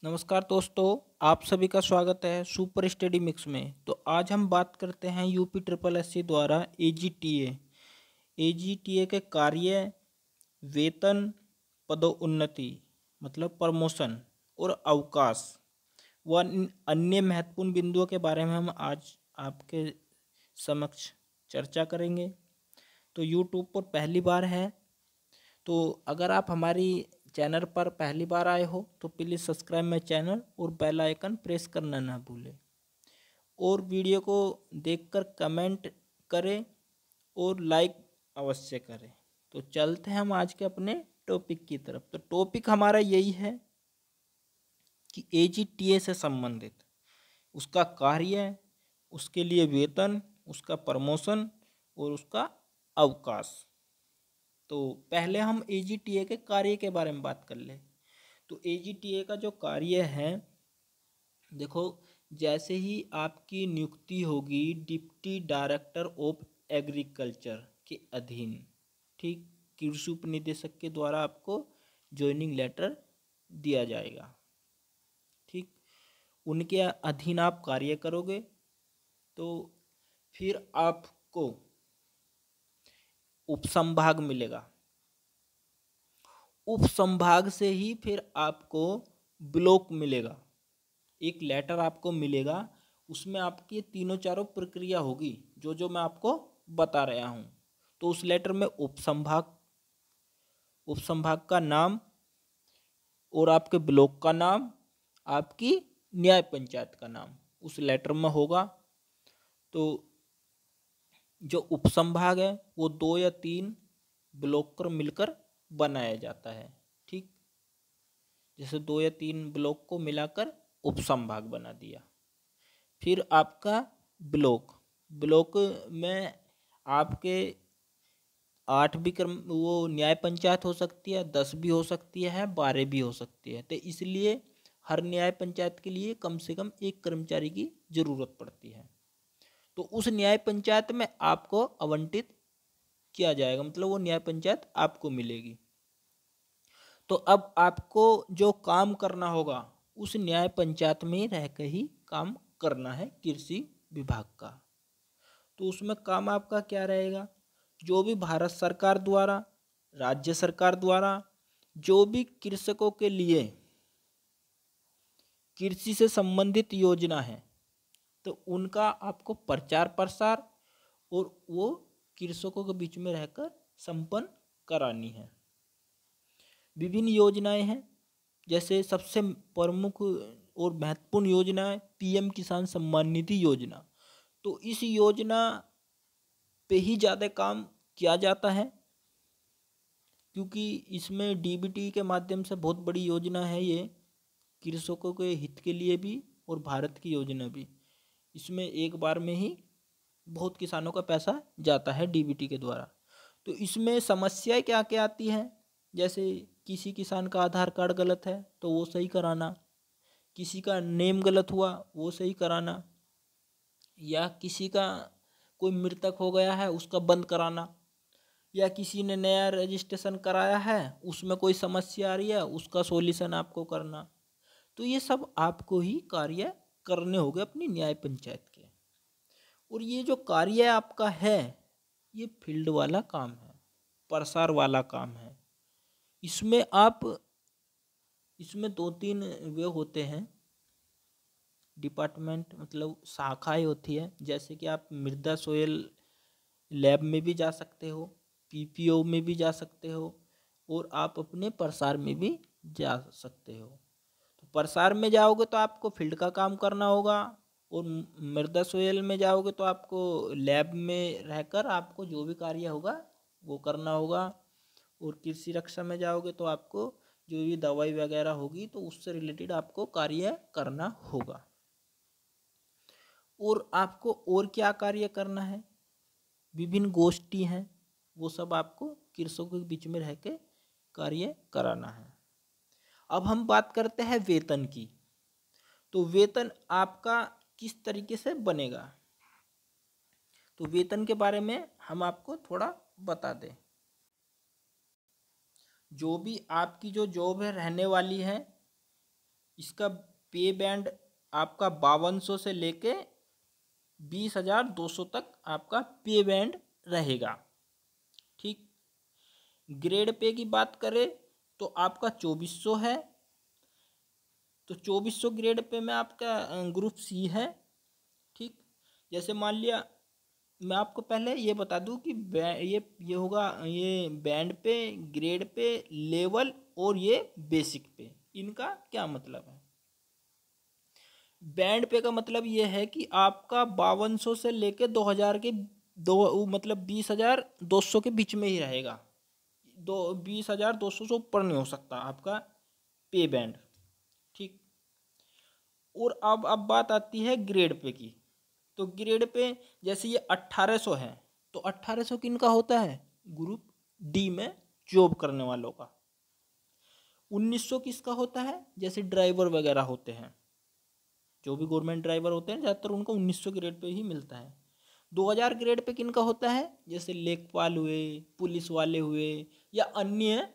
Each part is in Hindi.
नमस्कार दोस्तों, आप सभी का स्वागत है सुपर स्टडी मिक्स में। तो आज हम बात करते हैं यूपी ट्रिपल एससी द्वारा एजीटीए के कार्य, वेतन, पदोन्नति मतलब प्रमोशन और अवकाश व अन्य महत्वपूर्ण बिंदुओं के बारे में हम आज आपके समक्ष चर्चा करेंगे। तो यूट्यूब पर पहली बार है तो अगर आप हमारी चैनल पर पहली बार आए हो तो प्लीज़ सब्सक्राइब माई चैनल और बेल आइकन प्रेस करना ना भूलें और वीडियो को देखकर कमेंट करें और लाइक अवश्य करें। तो चलते हैं हम आज के अपने टॉपिक की तरफ। तो टॉपिक हमारा यही है कि एजीटीए से संबंधित उसका कार्य, उसके लिए वेतन, उसका प्रमोशन और उसका अवकाश। तो पहले हम एजीटीए के कार्य के बारे में बात कर लें। तो एजीटीए का जो कार्य है, देखो, जैसे ही आपकी नियुक्ति होगी डिप्टी डायरेक्टर ऑफ एग्रीकल्चर के अधीन, ठीक, कृषि उपनिदेशक के द्वारा आपको ज्वाइनिंग लेटर दिया जाएगा। ठीक, उनके अधीन आप कार्य करोगे तो फिर आपको उपसंभाग मिलेगा। उपसंभाग से ही फिर आपको ब्लॉक मिलेगा। एक लेटर आपको मिलेगा, उसमें आपकी तीनों चारों प्रक्रिया होगी जो जो मैं आपको बता रहा हूँ। तो उस लेटर में उपसंभाग का नाम और आपके ब्लॉक का नाम, आपकी न्याय पंचायत का नाम उस लेटर में होगा। तो जो उपसंभाग है वो 2 या 3 ब्लॉक कर मिलकर बनाया जाता है। ठीक, जैसे 2 या 3 ब्लॉक को मिलाकर उपसंभाग बना दिया। फिर आपका ब्लॉक में आपके 8 भी कर्म वो न्याय पंचायत हो सकती है, 10 भी हो सकती है, 12 भी हो सकती है। तो इसलिए हर न्याय पंचायत के लिए कम से कम एक कर्मचारी की जरूरत पड़ती है। तो उस न्याय पंचायत में आपको आवंटित किया जाएगा, मतलब वो न्याय पंचायत आपको मिलेगी। तो अब आपको जो काम करना होगा उस न्याय पंचायत में रहकर ही काम करना है कृषि विभाग का। तो उसमें काम आपका क्या रहेगा? जो भी भारत सरकार द्वारा, राज्य सरकार द्वारा जो भी कृषकों के लिए कृषि से संबंधित योजना है तो उनका आपको प्रचार प्रसार और वो कृषकों के बीच में रहकर संपन्न करानी है। विभिन्न योजनाएं हैं, जैसे सबसे प्रमुख और महत्वपूर्ण योजना है पीएम किसान सम्मान निधि योजना। तो इस योजना पे ही ज़्यादा काम किया जाता है क्योंकि इसमें डीबीटी के माध्यम से बहुत बड़ी योजना है ये, कृषकों के हित के लिए भी और भारत की योजना भी। इसमें एक बार में ही बहुत किसानों का पैसा जाता है डीबीटी के द्वारा। तो इसमें समस्याएं क्या क्या आती हैं? जैसे किसी किसान का आधार कार्ड गलत है तो वो सही कराना, किसी का नेम गलत हुआ वो सही कराना, या किसी का कोई मृतक हो गया है उसका बंद कराना, या किसी ने नया रजिस्ट्रेशन कराया है उसमें कोई समस्या आ रही है उसका सॉल्यूशन आपको करना। तो ये सब आपको ही कार्य करने होंगे अपनी न्याय पंचायत के। और ये जो कार्य आपका है ये फील्ड वाला काम है, प्रसार वाला काम है। इसमें आप इसमें 2-3 वे होते हैं, डिपार्टमेंट मतलब शाखाएं होती है। जैसे कि आप मृदा सोयल लैब में भी जा सकते हो, पीपीओ में भी जा सकते हो और आप अपने प्रसार में भी जा सकते हो। तो प्रसार में जाओगे तो आपको फील्ड का काम करना होगा और मृदा सोयल में जाओगे तो आपको लैब में रहकर आपको जो भी कार्य होगा वो करना होगा। और कृषि रक्षा में जाओगे तो आपको जो भी दवाई वगैरह होगी तो उससे रिलेटेड आपको कार्य करना होगा। और आपको और क्या कार्य करना है? विभिन्न गोष्ठी हैं, वो सब आपको कृषकों के बीच में रह के कार्य कराना है। अब हम बात करते हैं वेतन की। तो वेतन आपका किस तरीके से बनेगा? तो वेतन के बारे में हम आपको थोड़ा बता दें। जो भी आपकी जो जॉब है रहने वाली है इसका पे बैंड आपका 5200 से लेके 20,200 तक आपका पे बैंड रहेगा। ठीक। ग्रेड पे की बात करें तो आपका 2400 है, तो 2400 ग्रेड पे में आपका ग्रुप सी है। ठीक। जैसे मान लिया, मैं आपको पहले ये बता दूं कि ये होगा, ये बैंड पे, ग्रेड पे, लेवल और ये बेसिक पे, इनका क्या मतलब है। बैंड पे का मतलब ये है कि आपका 5200 से लेके 2000 के दो मतलब 20,200 के बीच में ही रहेगा। 20,200 से ऊपर नहीं हो सकता आपका पे बैंड। ठीक। और अब बात आती है ग्रेड पे की। तो ग्रेड पे जैसे ये 1800 है, तो 1800 किनका होता है, ग्रुप डी में जॉब करने वालों का। 1900 किसका होता है, जैसे ड्राइवर वगैरह होते हैं, जो भी गवर्नमेंट ड्राइवर होते हैं ज़्यादातर उनको 1900 ग्रेड पे ही मिलता है। 2000 ग्रेड पे किनका होता है, जैसे लेखपाल हुए, पुलिस वाले हुए या अन्य।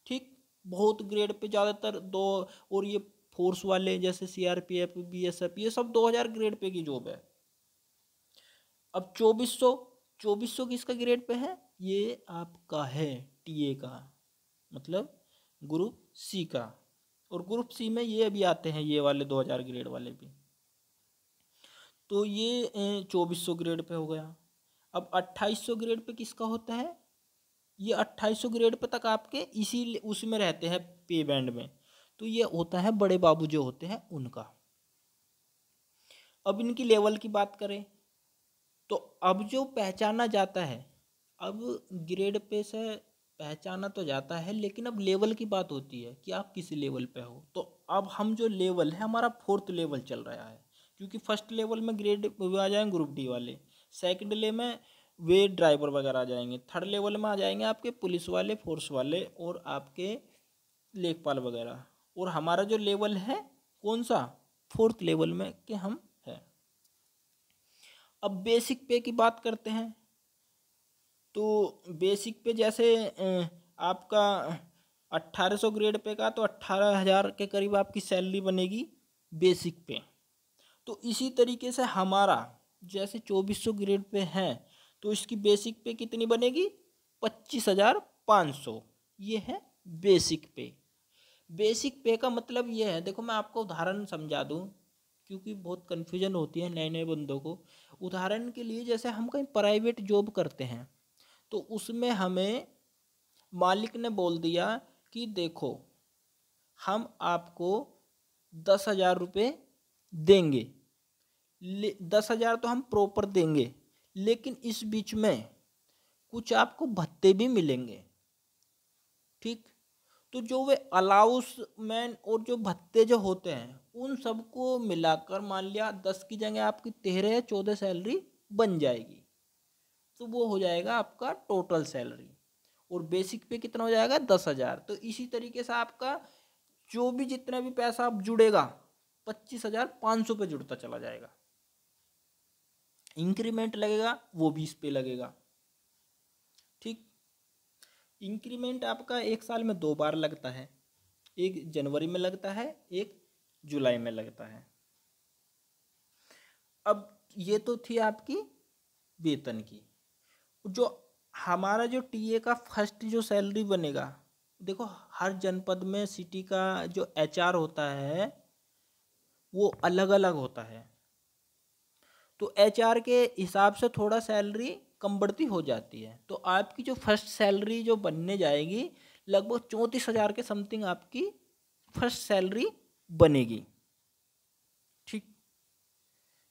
ठीक। बहुत ग्रेड पे ज़्यादातर दो, और ये फोर्स वाले जैसे सीआरपीएफ, बीएसएफ, ये सब 2000 ग्रेड पे की जॉब है। अब 2400 किसका ग्रेड पे है, ये आपका है टीए का, मतलब ग्रुप सी का। और ग्रुप सी में ये अभी आते हैं ये वाले 2000 ग्रेड वाले भी। तो ये 2400 ग्रेड पे हो गया। अब 2800 ग्रेड पे किसका होता है, ये 2800 ग्रेड पे तक आपके इसी उसमें रहते हैं पे बैंड में। तो ये होता है बड़े बाबू जो होते हैं उनका। अब इनकी लेवल की बात करें तो अब जो पहचाना जाता है, अब ग्रेड पे से पहचाना तो जाता है, लेकिन अब लेवल की बात होती है कि आप किस लेवल पे हो। तो अब हम जो लेवल है हमारा 4th लेवल चल रहा है, क्योंकि फर्स्ट लेवल में ग्रेड आ जाएंगे ग्रुप डी वाले, सेकंड लेवल में वे ड्राइवर वगैरह आ जाएंगे, थर्ड लेवल में आ जाएंगे आपके पुलिस वाले, फोर्स वाले और आपके लेखपाल वगैरह। और हमारा जो लेवल है कौन सा, 4th लेवल में के हम हैं। अब बेसिक पे की बात करते हैं। तो बेसिक पे जैसे आपका 1800 ग्रेड पे का, तो 18,000 के करीब आपकी सैलरी बनेगी बेसिक पे। तो इसी तरीके से हमारा जैसे 2400 ग्रेड पे है, तो इसकी बेसिक पे कितनी बनेगी, 25,500। ये है बेसिक पे। बेसिक पे का मतलब ये है, देखो मैं आपको उदाहरण समझा दूं, क्योंकि बहुत कन्फ्यूजन होती है नए नए बंदों को। उदाहरण के लिए जैसे हम कहीं प्राइवेट जॉब करते हैं, तो उसमें हमें मालिक ने बोल दिया कि देखो हम आपको 10,000 रुपये देंगे, 10,000 तो हम प्रॉपर देंगे, लेकिन इस बीच में कुछ आपको भत्ते भी मिलेंगे। ठीक। तो जो वे अलाउंसमेंट और जो भत्ते जो होते हैं उन सबको मिलाकर मान लिया 10 की जगह आपकी 13 या 14 सैलरी बन जाएगी। तो वो हो जाएगा आपका टोटल सैलरी। और बेसिक पे कितना हो जाएगा, 10,000। तो इसी तरीके से आपका जो भी जितना भी पैसा आप जुड़ेगा 25,500 पे जुड़ता चला जाएगा। इंक्रीमेंट लगेगा वो भी इस पे लगेगा। ठीक। इंक्रीमेंट आपका एक साल में 2 बार लगता है, एक जनवरी में लगता है, एक जुलाई में लगता है। अब ये तो थी आपकी वेतन की। जो हमारा जो टीए का फर्स्ट जो सैलरी बनेगा, देखो हर जनपद में सिटी का जो एचआर होता है वो अलग अलग होता है। तो एचआर के हिसाब से थोड़ा सैलरी कम बढ़ती हो जाती है। तो आपकी जो फर्स्ट सैलरी जो बनने जाएगी लगभग 34,000 के समथिंग आपकी फर्स्ट सैलरी बनेगी। ठीक।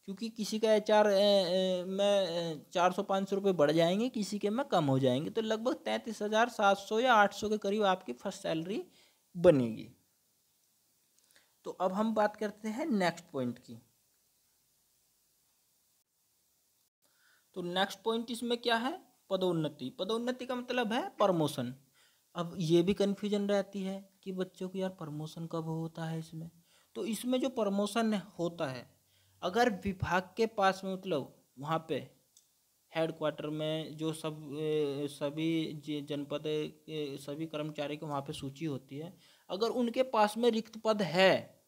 क्योंकि किसी का एचआर में 400-500 रुपये बढ़ जाएंगे, किसी के में कम हो जाएंगे, तो लगभग 33,700 या 800 के करीब आपकी फर्स्ट सैलरी बनेगी। तो अब हम बात करते हैं नेक्स्ट पॉइंट की। तो नेक्स्ट पॉइंट इसमें क्या है, पदोन्नति। पदोन्नति का मतलब है प्रमोशन। अब ये भी कन्फ्यूजन रहती है कि बच्चों को यार प्रमोशन कब होता है इसमें। तो इसमें जो प्रमोशन होता है, अगर विभाग के पास में मतलब वहाँ पे हेड क्वार्टर में जो सभी जनपद सभी कर्मचारी की वहाँ पे सूची होती है, अगर उनके पास में रिक्त पद है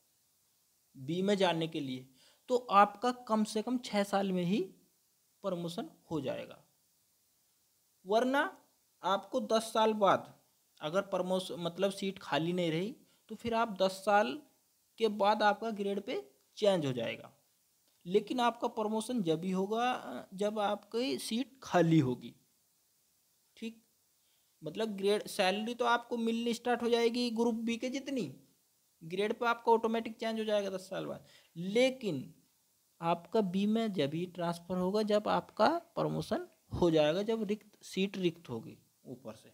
बी में जाने के लिए, तो आपका कम से कम 6 साल में ही प्रमोशन हो जाएगा। वरना आपको 10 साल बाद अगर प्रमोशन मतलब सीट खाली नहीं रही तो फिर आप 10 साल के बाद आपका ग्रेड पे चेंज हो जाएगा। लेकिन आपका प्रमोशन जब ही होगा जब आपकी सीट खाली होगी। ठीक, मतलब ग्रेड सैलरी तो आपको मिलनी स्टार्ट हो जाएगी ग्रुप बी के जितनी, ग्रेड पे आपका ऑटोमेटिक चेंज हो जाएगा 10 साल बाद। लेकिन आपका बी में जब ही ट्रांसफ़र होगा जब आपका प्रमोशन हो जाएगा, जब सीट रिक्त होगी ऊपर से।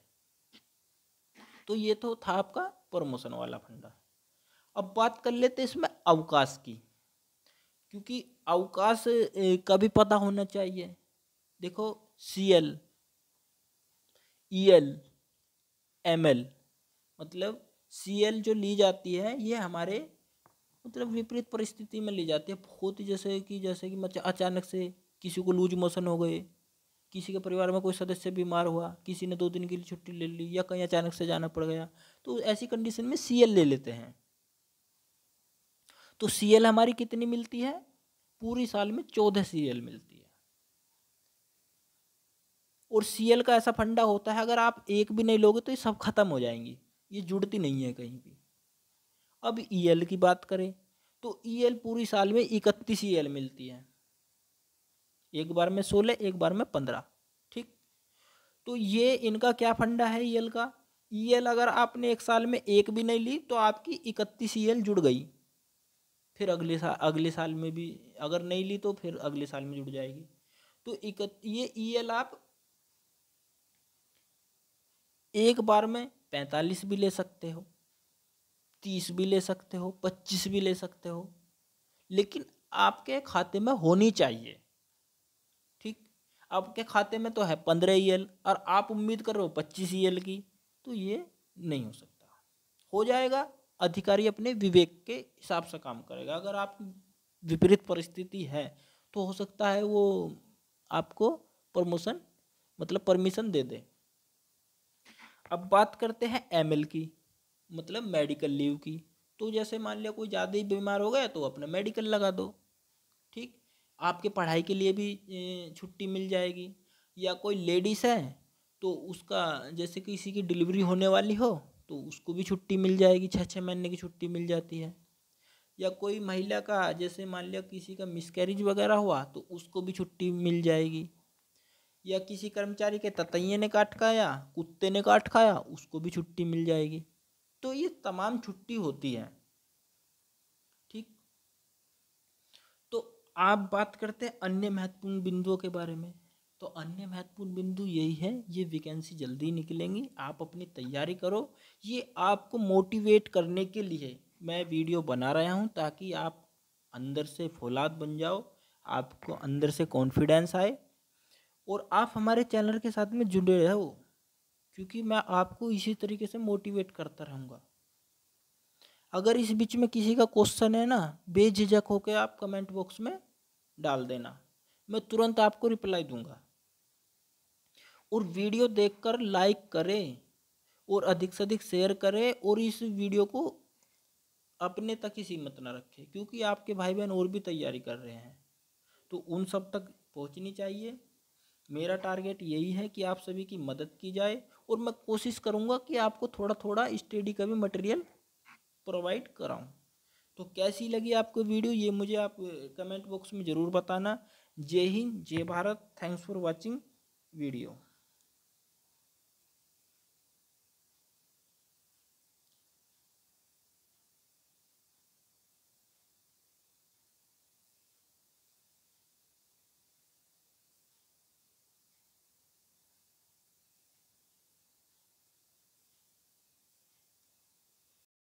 तो ये तो था आपका प्रमोशन वाला फंडा। अब बात कर लेते हैं इसमें अवकाश की, क्योंकि अवकाश का भी पता होना चाहिए। देखो CL, EL, ML, मतलब CL जो ली जाती है ये हमारे मतलब विपरीत परिस्थिति में ली जाती है। बहुत ही जैसे कि मतलब अचानक से किसी को लूज मोशन हो गए, किसी के परिवार में कोई सदस्य बीमार हुआ, किसी ने 2 दिन के लिए छुट्टी ले ली या कहीं अचानक से जाना पड़ गया, तो ऐसी कंडीशन में CL ले लेते हैं। तो CL हमारी कितनी मिलती है? पूरी साल में 14 CL मिलती है। और CL का ऐसा फंडा होता है अगर आप एक भी नहीं लोगे तो ये सब खत्म हो जाएंगी, ये जुड़ती नहीं है कहीं भी। अब EL की बात करें तो EL पूरी साल में 31 EL मिलती है, एक बार में 16, एक बार में 15। ठीक, तो ये इनका क्या फंडा है EL का? EL अगर आपने एक साल में एक भी नहीं ली तो आपकी 31 EL जुड़ गई, फिर अगले साल में भी अगर नहीं ली तो फिर अगले साल में जुड़ जाएगी। तो ये EL आप एक बार में 45 भी ले सकते हो, 30 भी ले सकते हो, 25 भी ले सकते हो, लेकिन आपके खाते में होनी चाहिए। ठीक, आपके खाते में तो है 15 EL और आप उम्मीद कर रहे हो 25 EL की, तो ये नहीं हो सकता। हो जाएगा, अधिकारी अपने विवेक के हिसाब से काम करेगा। अगर आप विपरीत परिस्थिति है तो हो सकता है वो आपको प्रमोशन मतलब परमिशन दे दे। अब बात करते हैं ML की, मतलब मेडिकल लीव की। तो जैसे मान लिया कोई ज़्यादा ही बीमार हो गया तो अपना मेडिकल लगा दो। ठीक, आपके पढ़ाई के लिए भी छुट्टी मिल जाएगी। या कोई लेडीज़ है तो उसका जैसे किसी की डिलीवरी होने वाली हो तो उसको भी छुट्टी मिल जाएगी, 6-6 महीने की छुट्टी मिल जाती है। या कोई महिला का जैसे मान लिया किसी का मिसकैरेज वगैरह हुआ तो उसको भी छुट्टी मिल जाएगी। या किसी कर्मचारी के ततैये ने काट खाया, कुत्ते ने काट खाया, उसको भी छुट्टी मिल जाएगी। तो ये तमाम छुट्टी होती है। ठीक, तो आप बात करते हैं अन्य महत्वपूर्ण बिंदुओं के बारे में। तो अन्य महत्वपूर्ण बिंदु यही है, ये वैकेंसी जल्दी निकलेंगी, आप अपनी तैयारी करो। ये आपको मोटिवेट करने के लिए मैं वीडियो बना रहा हूँ ताकि आप अंदर से फौलाद बन जाओ, आपको अंदर से कॉन्फिडेंस आए और आप हमारे चैनल के साथ में जुड़े रहो, क्योंकि मैं आपको इसी तरीके से मोटिवेट करता रहूँगा। अगर इस बीच में किसी का क्वेश्चन है ना, बेझिझक होकर आप कमेंट बॉक्स में डाल देना, मैं तुरंत आपको रिप्लाई दूंगा। और वीडियो देखकर लाइक करें और अधिक से अधिक शेयर करें और इस वीडियो को अपने तक ही सीमित न रखें, क्योंकि आपके भाई बहन और भी तैयारी कर रहे हैं तो उन सब तक पहुंचनी चाहिए। मेरा टारगेट यही है कि आप सभी की मदद की जाए और मैं कोशिश करूंगा कि आपको थोड़ा थोड़ा स्टडी का भी मटेरियल प्रोवाइड कराऊं। तो कैसी लगी आपको वीडियो ये मुझे आप कमेंट बॉक्स में ज़रूर बताना। जय हिंद, जय Bharat, thanks for watching video.